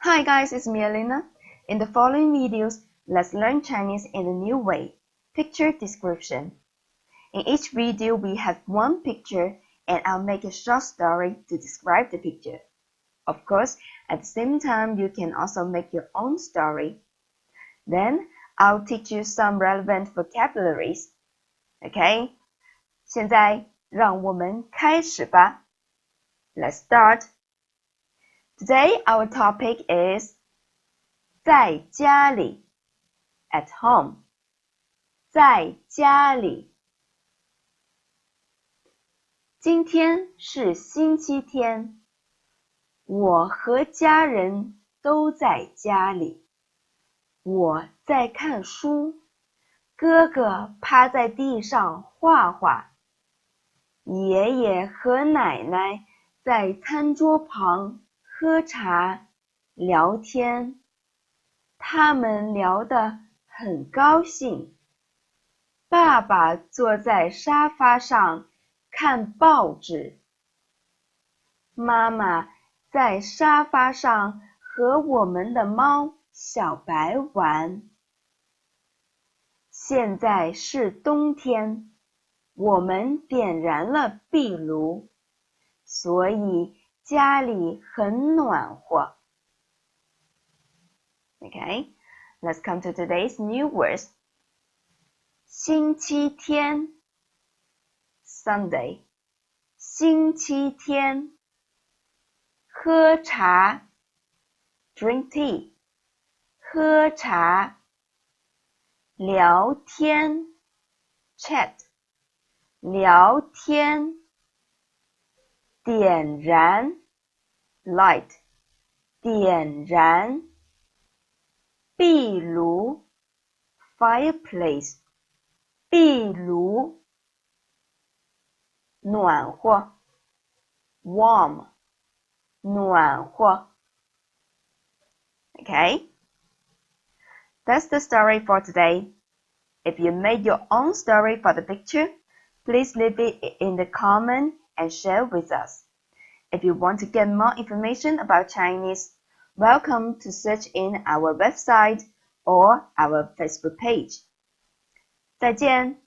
Hi guys, it's me Elena. In the following videos, let's learn Chinese in a new way. Picture description. In each video, we have one picture and I'll make a short story to describe the picture. Of course, at the same time, you can also make your own story. Then, I'll teach you some relevant vocabularies. Okay? 现在让我们开始吧。Let's start. Today, our topic is 在家里 at home. 在家里。今天是星期天，我和家人都在家里。我在看书，哥哥趴在地上画画，爷爷和奶奶在餐桌旁喝茶聊天，他们聊得很高兴。爸爸坐在沙发上看报纸，妈妈在沙发上和我们的猫小白玩。现在是冬天，我们点燃了壁炉，所以家里很暖和。Okay, let's come to today's new words. 星期天 Sunday 星期天喝茶 Drink tea 喝茶聊天 Chat 聊天点燃 Light 点燃壁炉 Fireplace 壁炉暖和 warm 暖和 Okay, that's the story for today. If you made your own story for the picture, please leave it in the comment and share with us. If you want to get more information about Chinese, welcome to search in our website or our Facebook page. 再见。